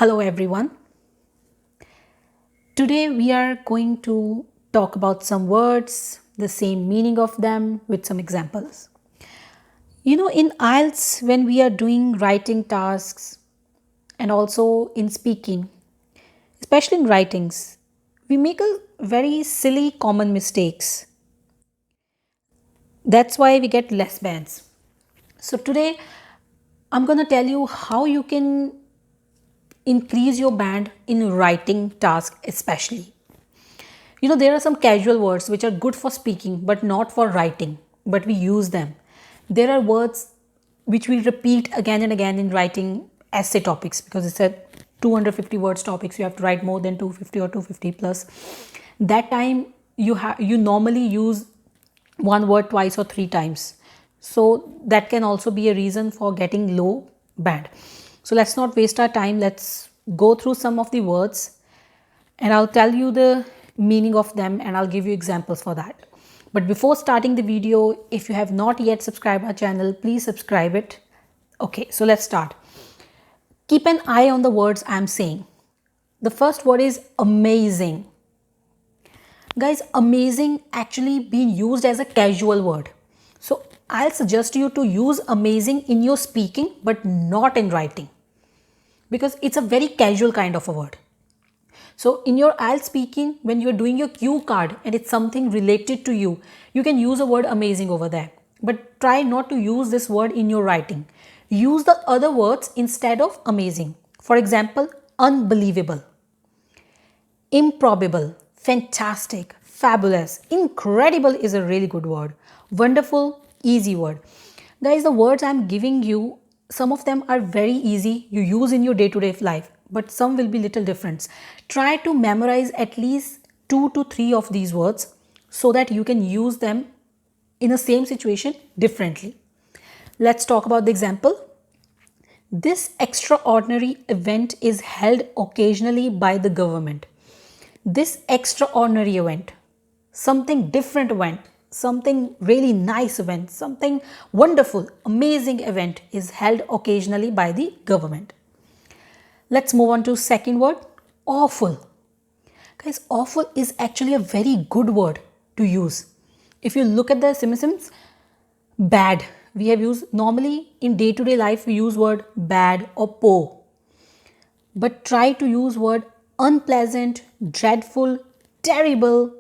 Hello everyone. Today we are going to talk about some words, the same meaning of them with some examples. In IELTS, when we are doing writing tasks and also in speaking, especially in writings, we make a very silly common mistakes. That's why we get less bands. So today I'm going to tell you how you can increase your band in writing task especially. There are some casual words which are good for speaking but not for writing, but we use them. There are words which we repeat again and again in writing essay topics because it's a 250 words topics. You have to write more than 250 or 250 plus. That time you normally use one word twice or three times. So that can also be a reason for getting low band. So let's not waste our time. Let's go through some of the words and I'll tell you the meaning of them and I'll give you examples for that. But before starting the video, if you have not yet subscribed our channel, please subscribe it. Okay, so let's start. Keep an eye on the words I'm saying. The first word is amazing. Guys, amazing actually being used as a casual word. So I'll suggest you to use amazing in your speaking but not in writing because it's a very casual kind of a word. So in your IELTS speaking, when you're doing your cue card and it's something related to you, you can use a word amazing over there. But try not to use this word in your writing. Use the other words instead of amazing. For example, unbelievable, improbable, fantastic, fabulous, incredible is a really good word. Wonderful, easy word. Guys, the words I'm giving you, some of them are very easy. You use in your day-to-day life, but some will be little different. Try to memorize at least 2 to 3 of these words so that you can use them in the same situation differently. Let's talk about the example. This extraordinary event is held occasionally by the government. This extraordinary event, something different event, something really nice event, something wonderful, amazing event is held occasionally by the government. Let's move on to second word, awful. Guys, awful is actually a very good word to use. If you look at the synonyms, bad, we have used normally in day-to-day life, we use word bad or poor. But try to use word unpleasant, dreadful, terrible,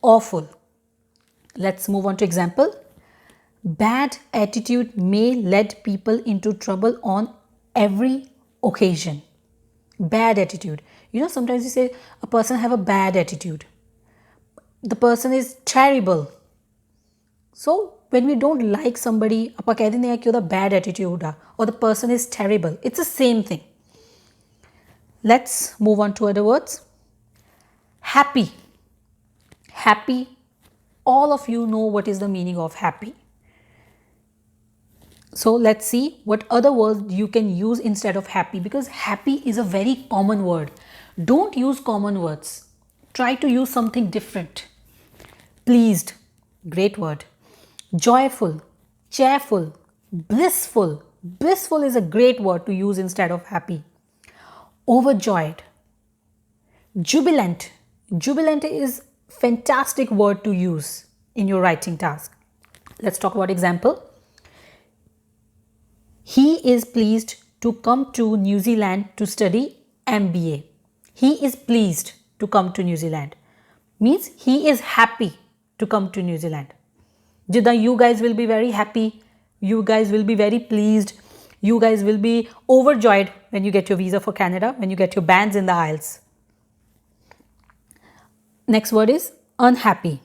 awful. Let's move on to example. Bad attitude may lead people into trouble on every occasion. Bad attitude. Sometimes you say a person have a bad attitude. The person is terrible. So when we don't like somebody, ਆਪਾਂ ਕਹਿ ਦਿੰਦੇ ਆ ਕਿ ਉਹਦਾ bad attitude ਆ or the person is terrible. It's the same thing. Let's move on to other words. Happy. Happy. All of you know what is the meaning of happy. So let's see what other words you can use instead of happy because happy is a very common word. Don't use common words. Try to use something different. Pleased. Great word. Joyful. Cheerful. Blissful. Blissful is a great word to use instead of happy. Overjoyed. Jubilant. Jubilant is fantastic word to use in your writing task. Let's talk about example. He is pleased to come to New Zealand to study MBA. He is pleased to come to New Zealand. Means he is happy to come to New Zealand. Jida, you guys will be very happy. You guys will be very pleased. You guys will be overjoyed when you get your visa for Canada, when you get your bands in the IELTS. Next word is unhappy.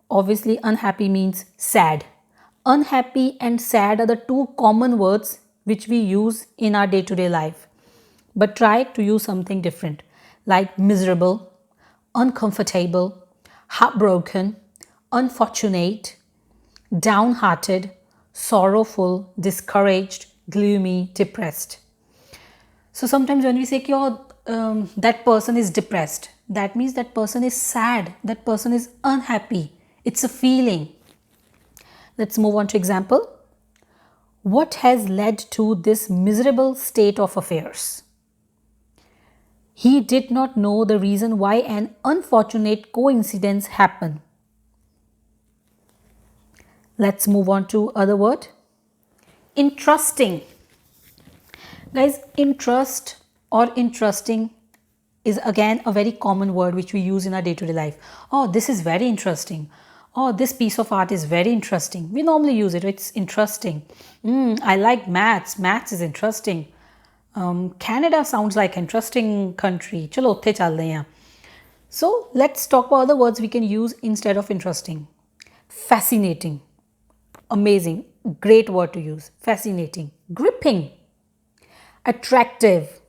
Obviously, unhappy means sad. Unhappy and sad are the two common words which we use in our day-to-day life. But try to use something different like miserable, uncomfortable, heartbroken, unfortunate, downhearted, sorrowful, discouraged, gloomy, depressed. So sometimes when we say that person is depressed, that means that person is sad, that person is unhappy. It's a feeling. Let's move on to example. What has led to this miserable state of affairs? He did not know the reason why an unfortunate coincidence happened. Let's move on to other word. Interesting. Guys, interest or interesting is again a very common word which we use in our day-to-day life. Oh, this is very interesting. Oh, this piece of art is very interesting. We normally use it. It's interesting. I like maths. Maths is interesting. Canada sounds like an interesting country. Chalo, utte chalde hain. So let's talk about other words we can use instead of interesting. Fascinating. Amazing. Great word to use. Fascinating. Gripping. Attractive.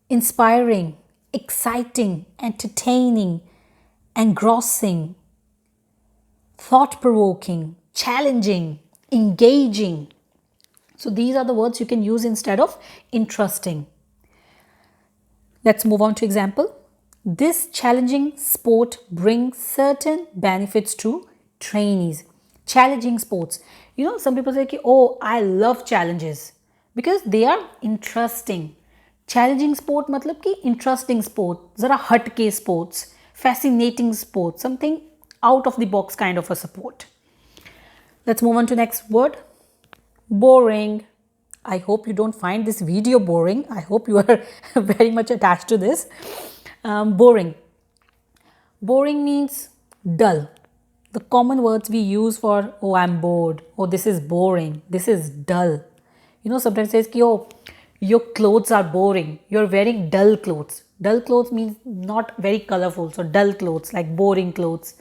Inspiring. Exciting. Entertaining. Engrossing. Thought-provoking. Challenging. Engaging. So these are the words you can use instead of interesting. Let's move on to example. This challenging sport brings certain benefits to trainees. Challenging sports. You know, some people say, oh, I love challenges because they are interesting. Challenging sport matlab ki interesting sport, zara hatke sports, fascinating sports, something out of the box kind of a sport. Let's move on to next word. Boring. I hope you don't find this video boring. I hope you are very much attached to this. Boring. Boring means dull. The common words we use for, oh, I'm bored. Oh, this is boring. This is dull. You know, sometimes it says, oh, your clothes are boring. You're wearing dull clothes. Dull clothes means not very colorful. So dull clothes, like boring clothes.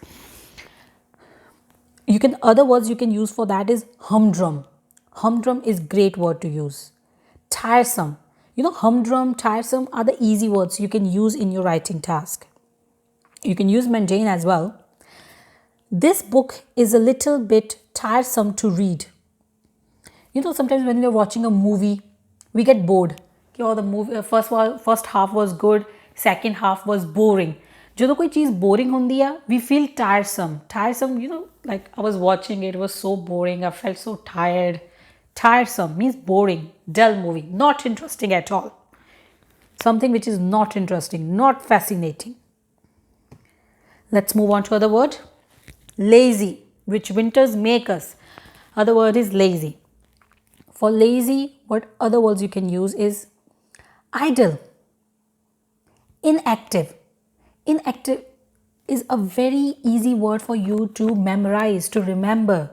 Other words you can use for that is humdrum. Humdrum is great word to use. Tiresome. You know, humdrum, tiresome are the easy words you can use in your writing task. You can use mundane as well. This book is a little bit tiresome to read. You know, sometimes when we are watching a movie, we get bored. Oh, the movie first half was good, second half was boring. जो तो कोई चीज़ boring होती है, we feel tiresome. Tiresome, you know, like I was watching it was so boring. I felt so tired. Tiresome means boring, dull movie, not interesting at all. Something which is not interesting, not fascinating. Let's move on to other word. Lazy, which winters make us. Other word is lazy. For lazy, what other words you can use is idle, inactive. Inactive is a very easy word for you to memorize, to remember.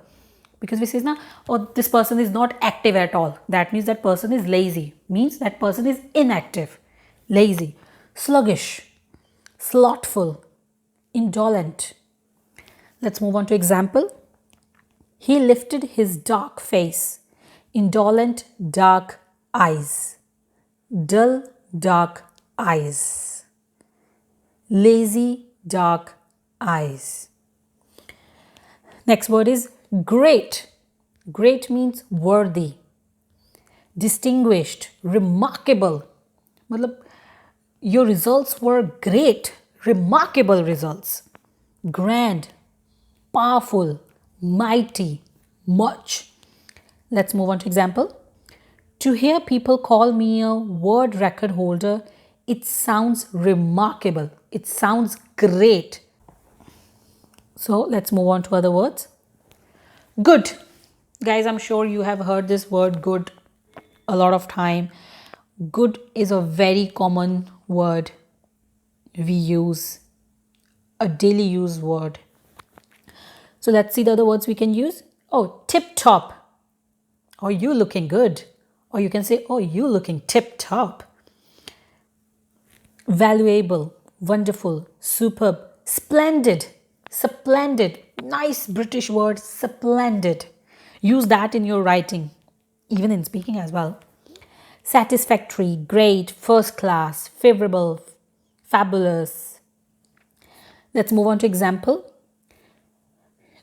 Because we say, oh, this person is not active at all. That means that person is lazy. Means that person is inactive. Lazy. Sluggish. Slothful. Indolent. Let's move on to example. He lifted his dark face. Indolent, dark eyes. Dull, dark eyes. Lazy, dark eyes. Next word is great. Great means worthy, distinguished, remarkable. Matlab, your results were great, remarkable results. Grand, powerful, mighty, much. Let's move on to example. To hear people call me a world record holder, it sounds remarkable. It sounds great. So let's move on to other words. Good. Guys, I'm sure you have heard this word good a lot of time. Good is a very common word we use, a daily use word. So let's see the other words we can use. Oh, tip top. Or you looking good. Or you can say, oh, you looking tip top. Valuable, wonderful, superb, splendid, splendid. Nice British word, splendid. Use that in your writing, even in speaking as well. Satisfactory, great, first class, favorable, fabulous. Let's move on to example.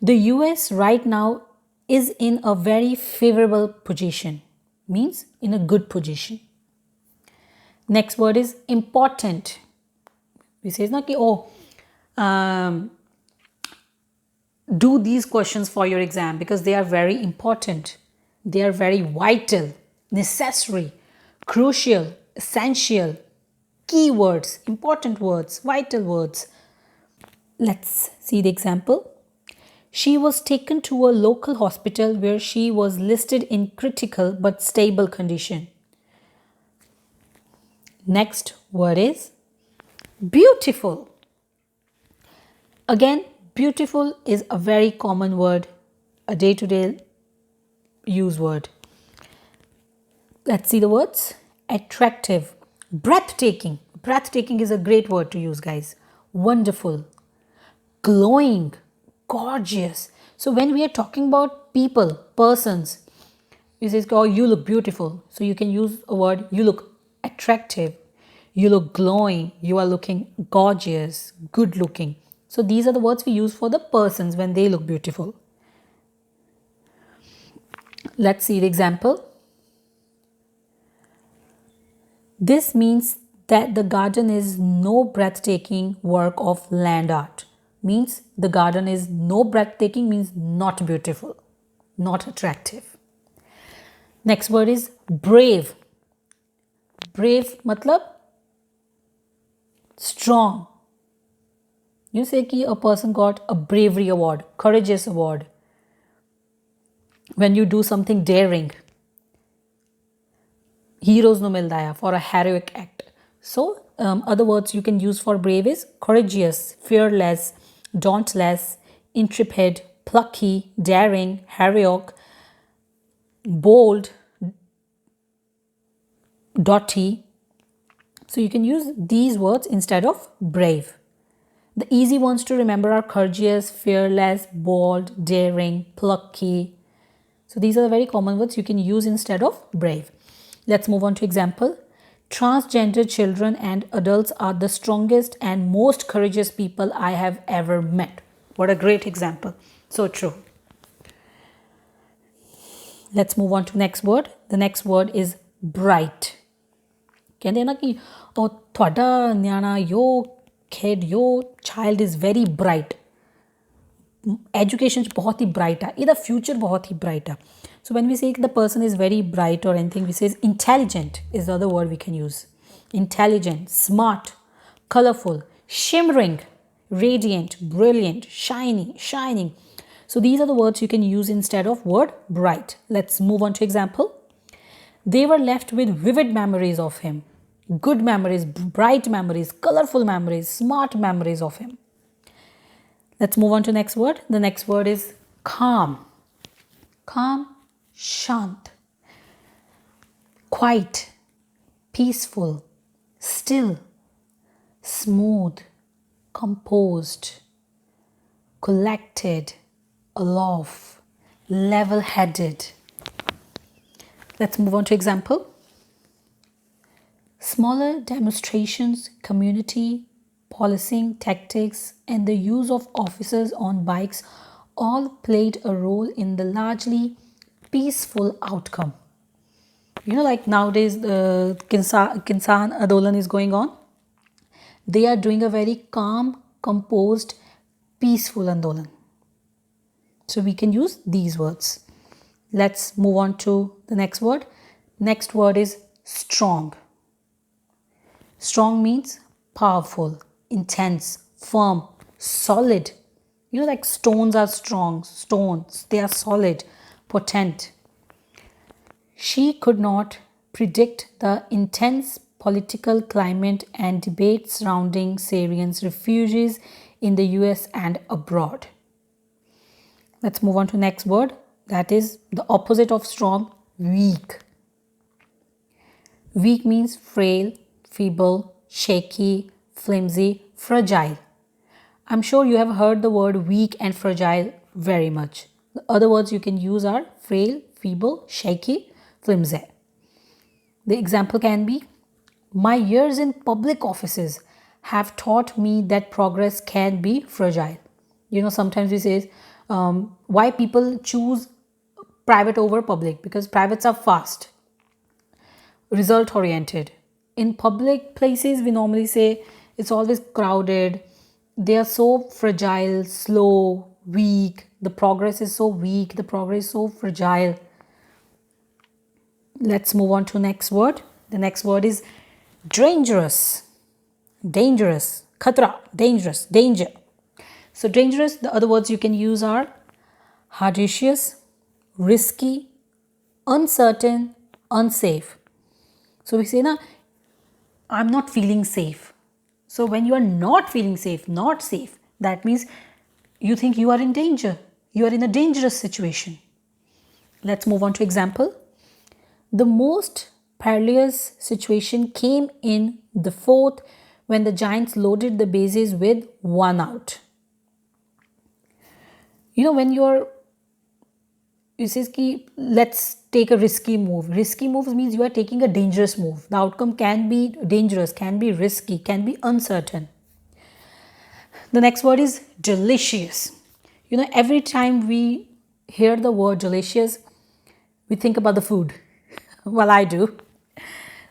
The US right now is in a very favorable position. Means in a good position. Next word is important. We say na ki, do these questions for your exam because they are very important. They are very vital, necessary, crucial, essential. key words, important words, vital words. Let's see the example. She was taken to a local hospital where she was listed in critical but stable condition. Next word is beautiful. Again, beautiful is a very common word, a day-to-day use word. Let's see the words. Attractive, breathtaking. Breathtaking is a great word to use, guys. Wonderful, glowing, gorgeous. So when we are talking about people, persons, you say, oh, you look beautiful. So you can use a word, you look attractive, you look glowing, you are looking gorgeous, good looking. So these are the words we use for the persons when they look beautiful. Let's see the example. This means that the garden is no breathtaking work of land art. Means the garden is no breathtaking means not beautiful, not attractive. Next word is brave. Brave matlab strong. You say कि a person got a bravery award, courageous award. When you do something daring. Heroes no milda hai for a heroic act. So other words you can use for brave is courageous, fearless, dauntless, intrepid, plucky, daring, heroic, bold, doughty. So you can use these words instead of brave. The easy ones to remember are courageous, fearless, bold, daring, plucky. So these are the very common words you can use instead of brave. Let's move on to example. Transgender children and adults are the strongest and most courageous people I have ever met. What a great example. So true. Let's move on to next word. The next word is bright. कहते हैं ना कि थोड़ा न्याना your child is very bright. Education बहुत ही bright है. इधर future बहुत ही bright है. So when we say the person is very bright or anything, we say intelligent is the other word we can use. Intelligent, smart, colorful, shimmering, radiant, brilliant, shiny, shining. So these are the words you can use instead of word bright. Let's move on to example. They were left with vivid memories of him. Good memories, bright memories, colorful memories, smart memories of him. Let's move on to next word. The next word is calm. Calm, shant. Quiet, peaceful, still, smooth, composed, collected, aloft, level-headed. Let's move on to example. Smaller demonstrations, community, policing, tactics, and the use of officers on bikes all played a role in the largely peaceful outcome. You know, like nowadays the Kinsan Andolan is going on. They are doing a very calm, composed, peaceful Andolan. So we can use these words. Let's move on to the next word. Next word is strong. Strong means powerful, intense, firm, solid. You know, like stones are strong, stones, they are solid, potent. She could not predict the intense political climate and debate surrounding Syrian refugees in the US and abroad. Let's move on to next word. That is the opposite of strong, weak. Weak means frail, feeble, shaky, flimsy, fragile. I'm sure you have heard the word weak and fragile very much. The other words you can use are frail, feeble, shaky, flimsy. The example can be, my years in public offices have taught me that progress can be fragile. You know, sometimes we say why people choose private over public, because privates are fast, result oriented. In public places, we normally say it's always crowded. They are so fragile, slow, weak. The progress is so weak. The progress is so fragile. Let's move on to next word. The next word is dangerous. dangerous, khatra, dangerous, danger. So dangerous, the other words you can use are audacious, risky, uncertain, unsafe. So we say, na, I'm not feeling safe. So when you are not feeling safe, not safe, that means you think you are in danger. You are in a dangerous situation. Let's move on to example. The most perilous situation came in the fourth when the Giants loaded the bases with one out. When you say ki, let's take a risky move. Risky moves means you are taking a dangerous move. The outcome can be dangerous, can be risky, can be uncertain. The next word is delicious. Every time we hear the word delicious, we think about the food. Well, I do.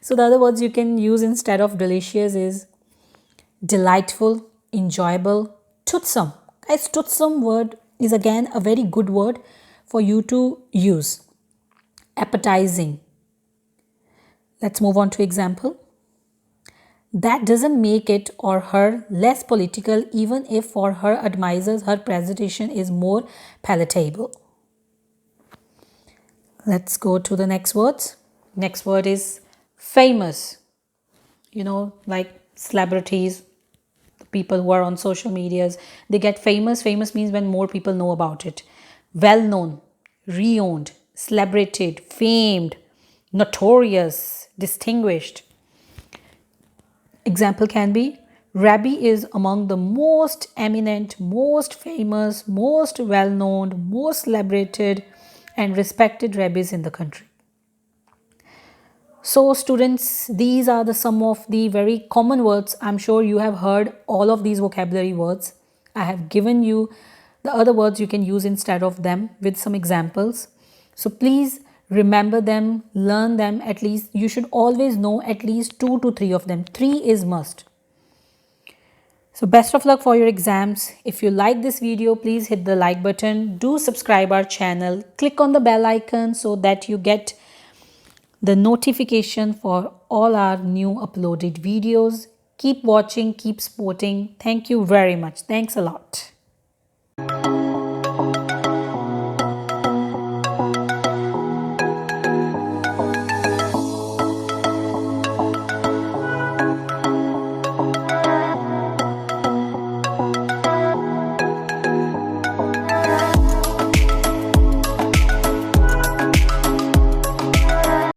So the other words you can use instead of delicious is delightful, enjoyable, toothsome. Guys, toothsome word is again a very good word for you to use. Appetizing. Let's move on to example. That doesn't make it or her less political, even if for her admirers her presentation is more palatable. Let's go to the next words. Next word is famous. Like celebrities, people who are on social medias, they get famous. Famous means when more people know about it. Well known, renowned, celebrated, famed, notorious, distinguished. Example can be, Rabbi is among the most eminent, most famous, most well-known, most celebrated and respected rabbis in the country. So students, these are some of the very common words. I'm sure you have heard all of these vocabulary words. I have given you the other words you can use instead of them with some examples. So please remember them, learn them at least. You should always know at least 2 to 3 of them. 3 is must. So best of luck for your exams. If you like this video, please hit the like button. Do subscribe our channel. Click on the bell icon so that you get the notification for all our new uploaded videos. Keep watching, keep supporting. Thank you very much. Thanks a lot.